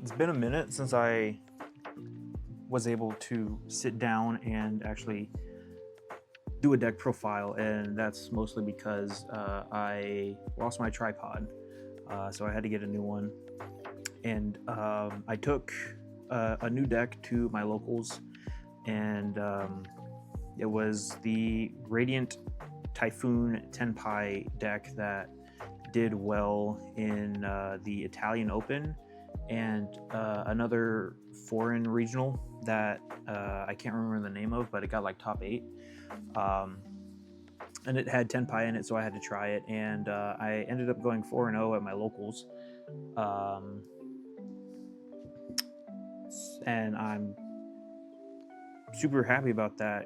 It's been a minute since I was able to sit down and actually do a deck profile, and that's mostly because I lost my tripod, so I had to get a new one. And I took a new deck to my locals, and it was the Radiant Typhoon Tenpai deck that did well in the Italian Open and another foreign regional that I can't remember the name of, but it got like top 8. And it had Tenpai in it, so I had to try it, and I ended up going 4-0 at my locals. And I'm super happy about that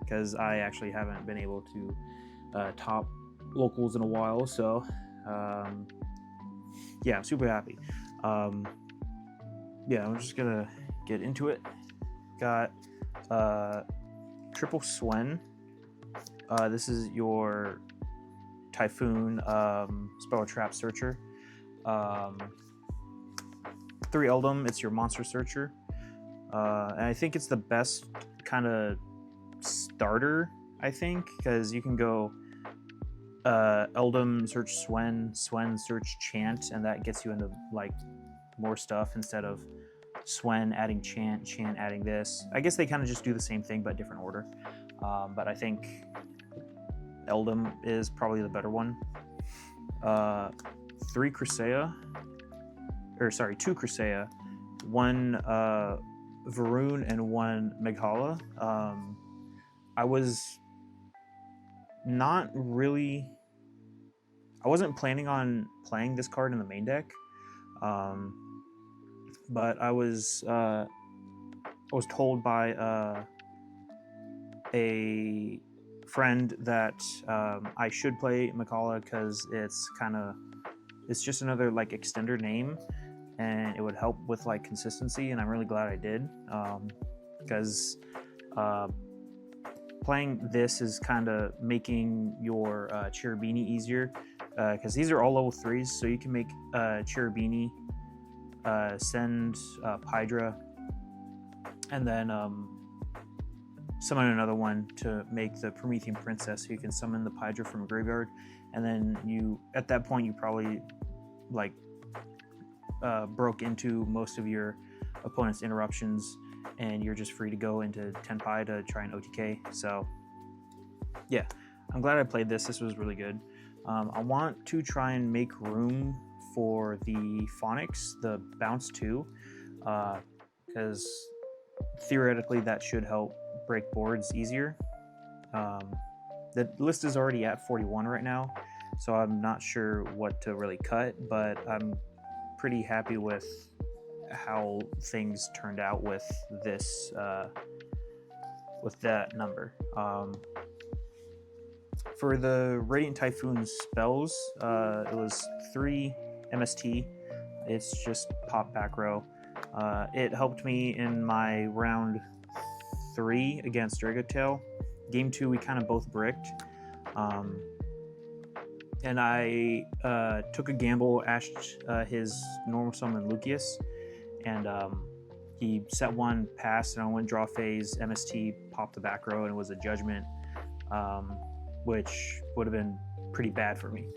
because I actually haven't been able to top locals in a while, so yeah, I'm super happy. Yeah, I'm just gonna get into it. Got triple Swen. This is your Typhoon spell trap searcher. 3 Eldum, it's your monster searcher. And I think it's the best kind of starter, I think, because you can go Eldum search Swen, Swen search Chant, and that gets you into like more stuff instead of Swen adding Chant, Chant adding this. I guess they kind of just do the same thing but different order. But I think Eldum is probably the better one. 2 Crusea, 1 Varun, and 1 Meghala. I wasn't planning on playing this card in the main deck, but I was told by a friend that I should play Meghala because it's just another like extender name, and it would help with like consistency, and I'm really glad I did, because playing this is kind of making your Cherubini easier, because these are all level 3s, so you can make Cherubini, send Pydra, and then summon another one to make the Promethean Princess, so you can summon the Pydra from a graveyard, and then at that point you probably like broke into most of your opponent's interruptions, and you're just free to go into Tenpai to try and OTK. So yeah, I'm glad I played this. This was really good. I want to try and make room for the Phonics, the Bounce 2, because theoretically that should help break boards easier. The list is already at 41 right now, so I'm not sure what to really cut, but I'm pretty happy with how things turned out with this, with that number. For the Radiant Typhoon spells, it was 3 MST. It's just pop back row. It helped me in my round 3 against Dragatail. Game 2, we kind of both bricked. And I took a gamble, ashed his normal summon Lucius, and he set 1, passed, and I went draw phase, MST, popped the back row, and it was a judgment, which would have been pretty bad for me,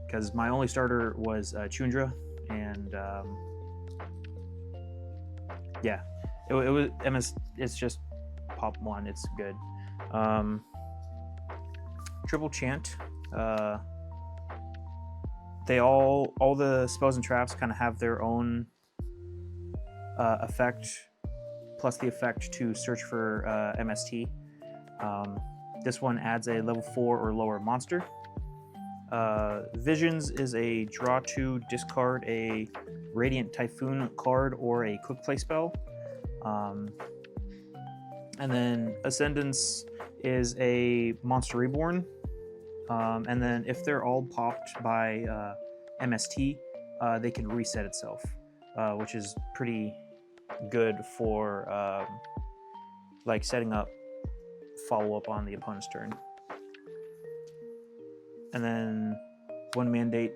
because my only starter was Chundra, and yeah, it was MS. It's just pop 1. It's good. Triple Chant. They all the spells and traps kind of have their own effect, plus the effect to search for MST. This one adds a level 4 or lower monster. Visions is a draw 2, discard a Radiant Typhoon card or a quick play spell. And then Ascendance is a Monster Reborn. And then if they're all popped by MST, they can reset itself, which is pretty good for like setting up follow-up on the opponent's turn. And then one mandate.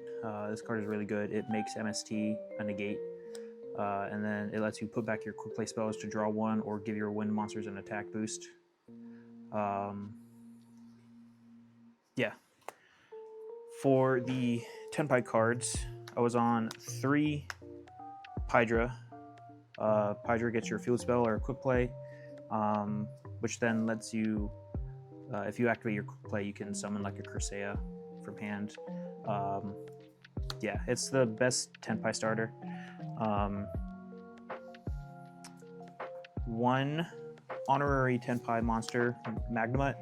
This card is really good. It makes MST a negate, and then it lets you put back your quick play spells to draw one or give your wind monsters an attack boost. Yeah. For the Tenpai cards, I was on 3 Pydra. Pydra gets your field spell or a quick play, which then lets you, if you activate your quick play, you can summon like a Crusea from hand. Yeah, it's the best Tenpai starter. 1 honorary Tenpai monster, Magnemite.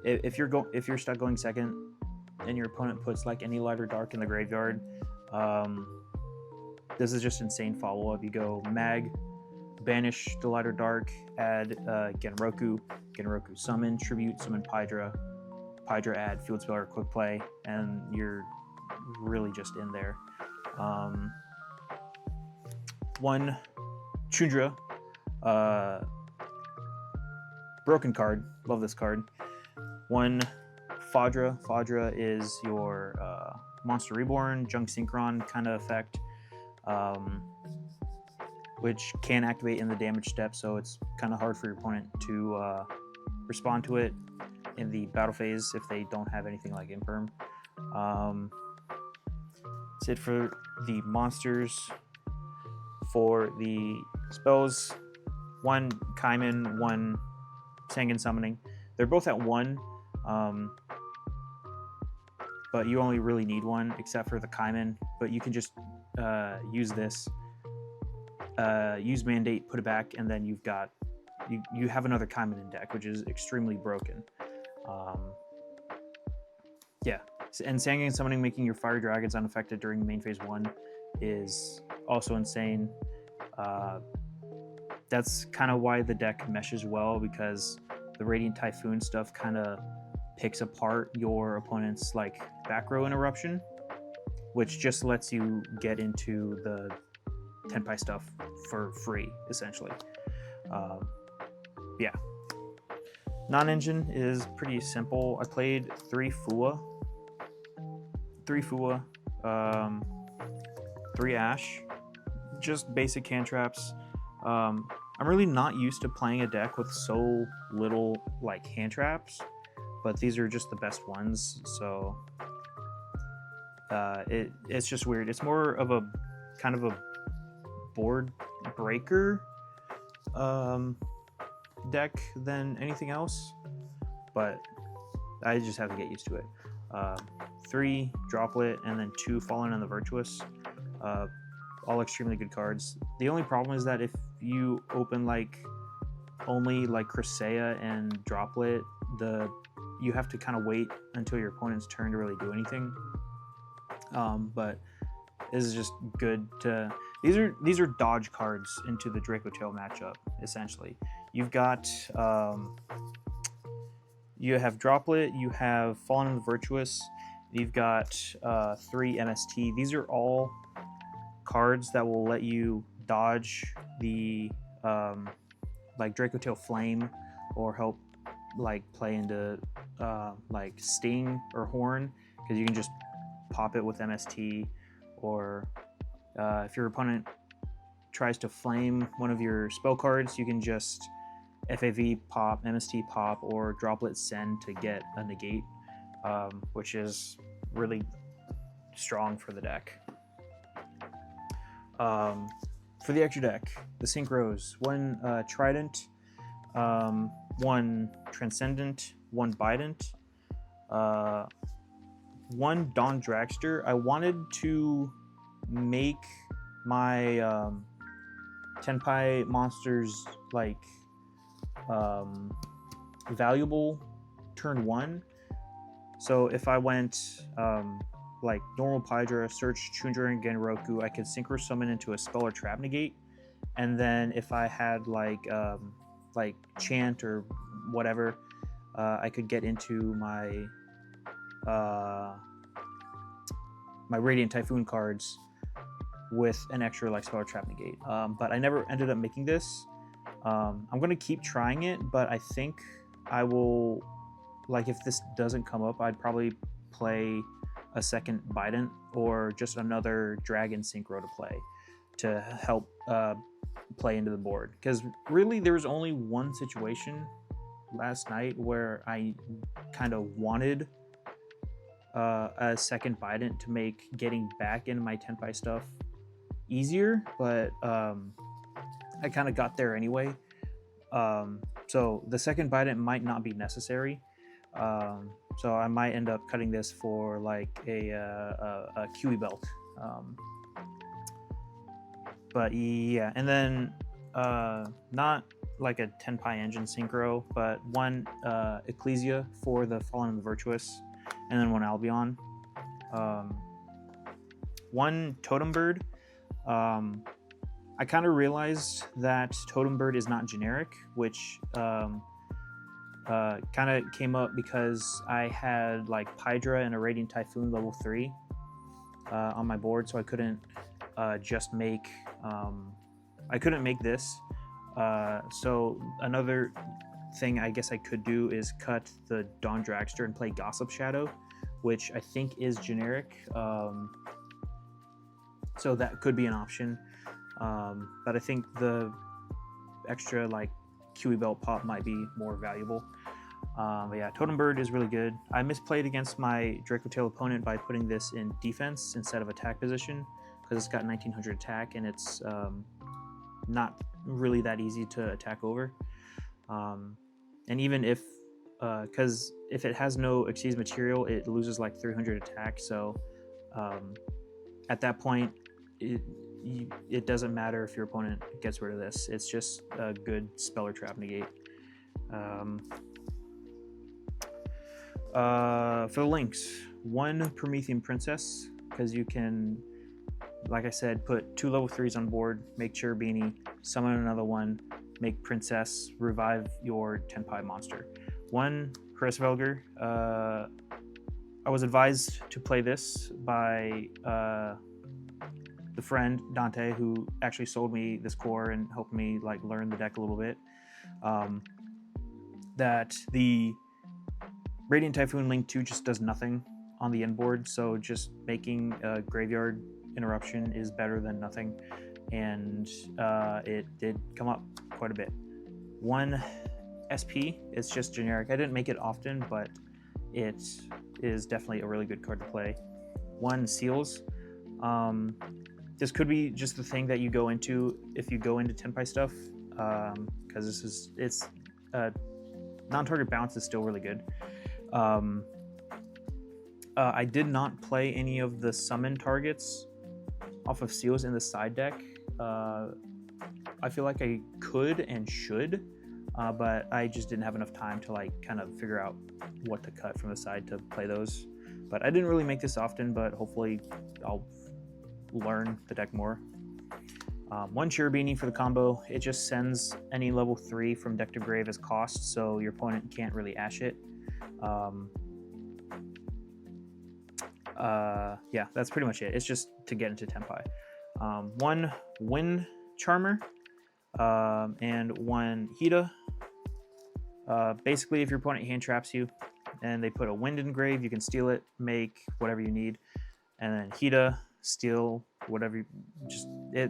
If you're stuck going second, and your opponent puts like any light or dark in the graveyard, this is just insane follow-up. You go Mag, banish the light or dark, add Genroku summon, tribute, summon Pydra, add field spell or quick play, and you're really just in there. 1 Chundra, broken card, love this card. 1 Fadra. Fadra is your Monster Reborn, Junk Synchron kind of effect, which can activate in the damage step, so it's kind of hard for your opponent to respond to it in the battle phase if they don't have anything like Imperm. That's it for the monsters. For the spells, 1 Kaiman, 1 Sangan Summoning. They're both at 1. But you only really need 1 except for the Kaiman, but you can just use this, use Mandate, put it back, and then you've got, you have another Kaiman in deck, which is extremely broken. Yeah, and Sangan Summoning, making your Fire Dragons unaffected during main phase 1 is also insane. That's kind of why the deck meshes well, because the Radiant Typhoon stuff kind of picks apart your opponent's like back row interruption, which just lets you get into the Tenpai stuff for free, essentially. Yeah. Non-engine is pretty simple. I played 3 Fua, 3 Ash, just basic cantraps. I'm really not used to playing a deck with so little like hand traps, but these are just the best ones, so it's just weird. It's more of a kind of a board breaker deck than anything else, but I just have to get used to it. 3 Droplet and then 2 Fallen and the Virtuous, all extremely good cards. The only problem is that if you open like only like Crusea and Droplet, you have to kind of wait until your opponent's turn to really do anything. But this is just good to, these are dodge cards into the Draco Tail matchup, essentially. You've got you have Droplet, you have Fallen and the Virtuous, you've got 3 MST. These are all cards that will let you dodge the like Draco Tail Flame, or help like play into like Sting or Horn, because you can just pop it with MST, or if your opponent tries to flame one of your spell cards, you can just FAV pop, MST pop, or Droplet Send to get a negate, which is really strong for the deck. For the extra deck, the Synchros, 1 Trident, 1 Transcendent, 1 Bident, 1 Dawn Dragster. I wanted to make my Tenpai monsters like valuable turn 1. So if I went like normal Pydra, search Chundra and Genroku, I could Synchro Summon into a spell or trap negate, and then if I had like Chant or whatever, I could get into my my Radiant Typhoon cards with an extra like spell or trap negate. But I never ended up making this. I'm gonna keep trying it, but I think I will, like, if this doesn't come up, I'd probably play a second Bident or just another Dragon Synchro to play to help play into the board. Because really there was only one situation last night where I kind of wanted a second Bident to make getting back into my Tenpai stuff easier, but I kind of got there anyway. So the second Bident might not be necessary. So I might end up cutting this for like a QE belt. But yeah, and then not like a Tenpai engine synchro, but one Ecclesia for the Fallen and the Virtuous, and then one Albion. One Totem Bird. I kind of realized that Totem Bird is not generic, which kind of came up because I had like Pydra and a Radiant Typhoon level 3 on my board, so I couldn't just make I couldn't make this. So another thing I guess I could do is cut the Dawn Dragster and play Gossip Shadow, which I think is generic. So that could be an option. But I think the extra like QE belt pop might be more valuable. But yeah, Totem Bird is really good. I misplayed against my Draco Tail opponent by putting this in defense instead of attack position, because it's got 1900 attack and it's not really that easy to attack over. And even if, because if it has no Xyz material, it loses like 300 attack. So at that point, it doesn't matter if your opponent gets rid of this. It's just a good spell or trap negate. For the links, one Promethean Princess, because you can, like I said, put 2 level 3s on board, make Cherubini, summon another one, make Princess, revive your Tenpai monster. One Hraesvelgr. I was advised to play this by the friend Dante, who actually sold me this core and helped me like learn the deck a little bit. That the Radiant Typhoon Link 2 just does nothing on the end board, so just making a graveyard interruption is better than nothing, and it did come up quite a bit. One SP, it's just generic. I didn't make it often, but it is definitely a really good card to play. One Seals. This could be just the thing that you go into if you go into Tenpai stuff, because it's non-target bounce is still really good. I did not play any of the summon targets off of Seals in the side deck. I feel like I could and should, but I just didn't have enough time to like kind of figure out what to cut from the side to play those. But I didn't really make this often, but hopefully I'll learn the deck more. One Cherubini for the combo. It just sends any level 3 from deck to grave as cost, so your opponent can't really ash it. Yeah, that's pretty much it. It's just to get into Tenpai. One Wind Charmer and one Hida. Basically, if your opponent hand traps you and they put a wind in grave, you can steal it, make whatever you need, and then Hida, steal whatever you,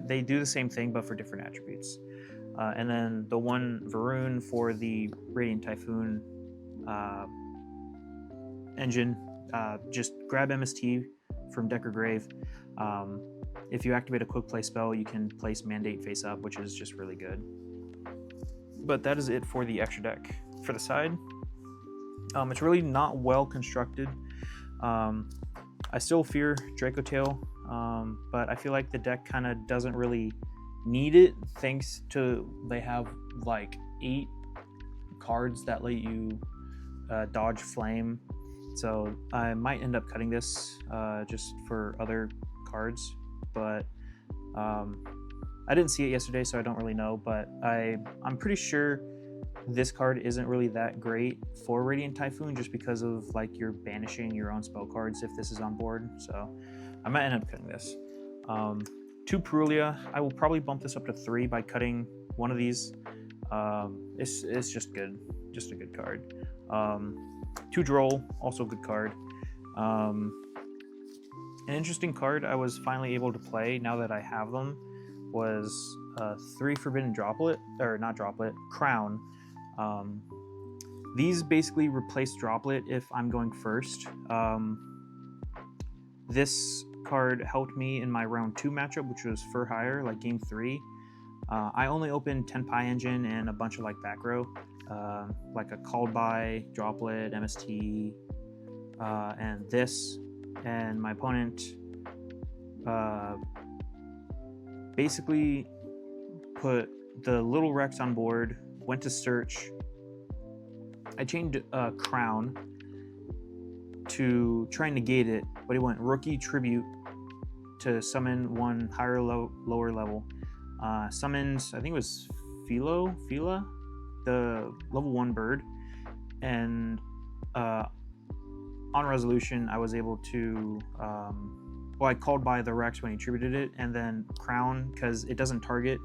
they do the same thing but for different attributes. And then the one Varun for the Radiant Typhoon engine, just grab MST from deck or grave. If you activate a quick play spell, you can place Mandate face up, which is just really good. But that is it for the extra deck. For the side, it's really not well constructed. I still fear Draco Tail, but I feel like the deck kind of doesn't really need it, thanks to they have like 8 cards that let you dodge flame. So I might end up cutting this just for other cards, but I didn't see it yesterday, so I don't really know, but I'm pretty sure this card isn't really that great for Radiant Typhoon, just because of like you're banishing your own spell cards if this is on board. So I might end up cutting this. 2 Perulia. I will probably bump this up to 3 by cutting one of these. It's just good, just a good card. 2 Droll, also a good card. An interesting card I was finally able to play now that I have them was 3 Forbidden Droplet, or not Droplet, Crown. These basically replace Droplet if I'm going first. This card helped me in my round 2 matchup, which was for hire, like game 3. I only opened Tenpai Engine and a bunch of like back row, like a Called By, Droplet, MST, and this. And my opponent basically put the little Rex on board, went to search. I chained Crown to try and negate it, but he went Rookie Tribute to summon one higher lower level. Summoned, I think it was Fila, the level 1 bird, and on resolution I was able to I called by the Rex when he tributed it, and then Crown, because it doesn't target,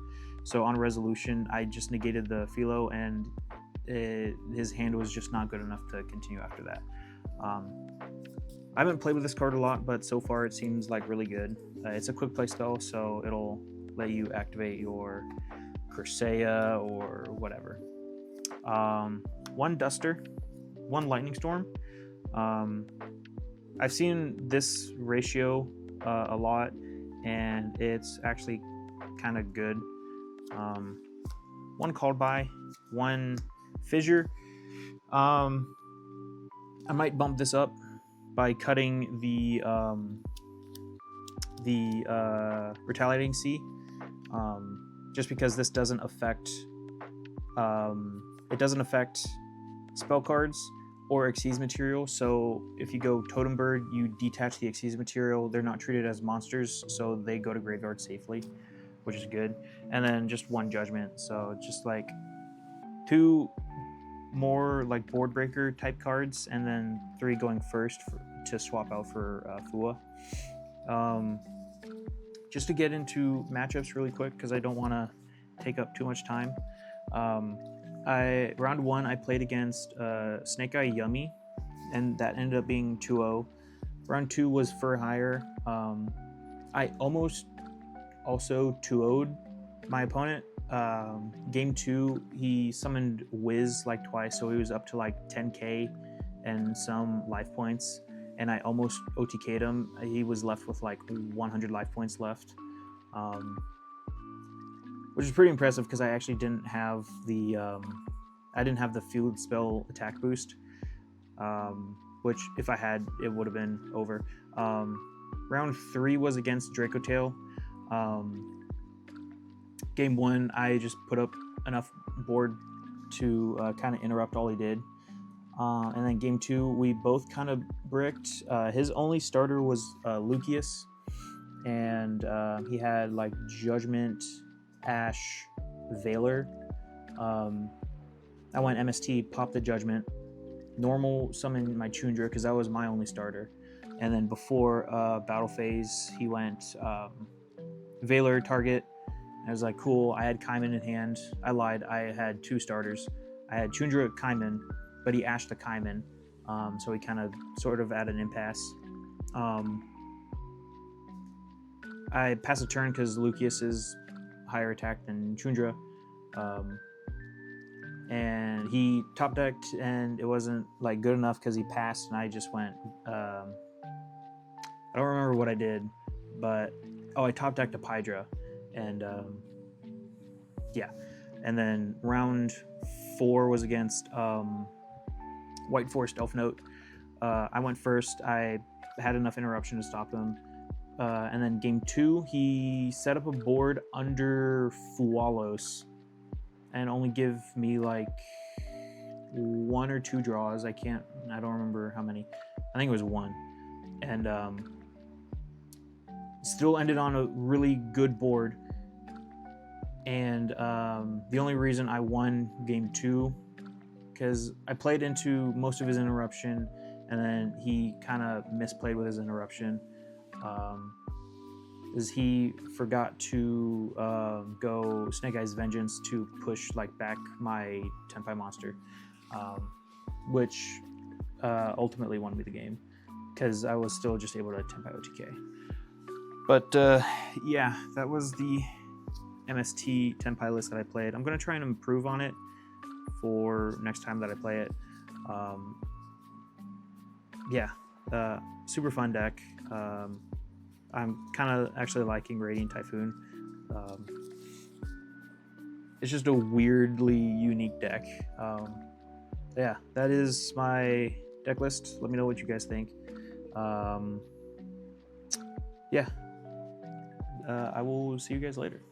so on resolution I just negated the Philo, and his hand was just not good enough to continue after that. I haven't played with this card a lot, but so far it seems like really good. It's a quick play spell, so it'll let you activate your Corsaea or whatever. 1 Duster, 1 Lightning Storm. I've seen this ratio a lot, and it's actually kind of good. 1 Called By, 1 Fissure. I might bump this up by cutting the Retaliating Sea, just because this doesn't affect spell cards or Xyz material. So if you go Totem Bird, you detach the Xyz material. They're not treated as monsters, so they go to graveyard safely, which is good. And then just 1 Judgment, so just like 2 more like board breaker type cards, and then 3 going first to swap out for Fua. Just to get into matchups really quick, because I don't want to take up too much time. Round 1 I played against Snake Eye Yummy, and that ended up being 2-0. Round 2 was for hire. I almost also 2-0'd my opponent. Game 2 he summoned Wiz like twice, so he was up to like 10k and some life points, and I almost OTK'd him. He was left with like 100 life points left, which is pretty impressive because I actually didn't have the field spell attack boost, which if I had, it would have been over. Round 3 was against Dracotail. Game 1 I just put up enough board to kind of interrupt all he did, and then game 2 we both kind of bricked. His only starter was Lucius, and he had like Judgment, Ash, Valor. I went MST, popped the Judgment, normal summon my Chundra because that was my only starter, and then before battle phase he went Valor target. I was like, cool. I had Kaiman in hand. I lied. I had 2 starters. I had Chundra Kaiman, but he ashed the Kaiman, so he kind of sort of at an impasse. I passed a turn because Lucius is higher attack than Chundra, and he top decked, and it wasn't like good enough because he passed, and I just went. I don't remember what I did, but I top decked a Pydra. And yeah, and then round 4 was against White Forest Elf Note. I went first. I had enough interruption to stop him, and then game 2 he set up a board under Fualos and only give me like 1 or 2 draws. I don't remember how many. I think it was 1, and still ended on a really good board. And the only reason I won game 2, because I played into most of his interruption, and then he kind of misplayed with his interruption, is he forgot to go Snake Eyes Vengeance to push like back my Tenpai monster, which ultimately won me the game. because I was still just able to Tenpai OTK. But yeah, that was the MST Tenpai list that I played. I'm gonna try and improve on it for next time that I play it. Yeah, super fun deck. I'm kind of actually liking Radiant Typhoon. It's just a weirdly unique deck. Yeah, that is my deck list. Let me know what you guys think. Yeah, I will see you guys later.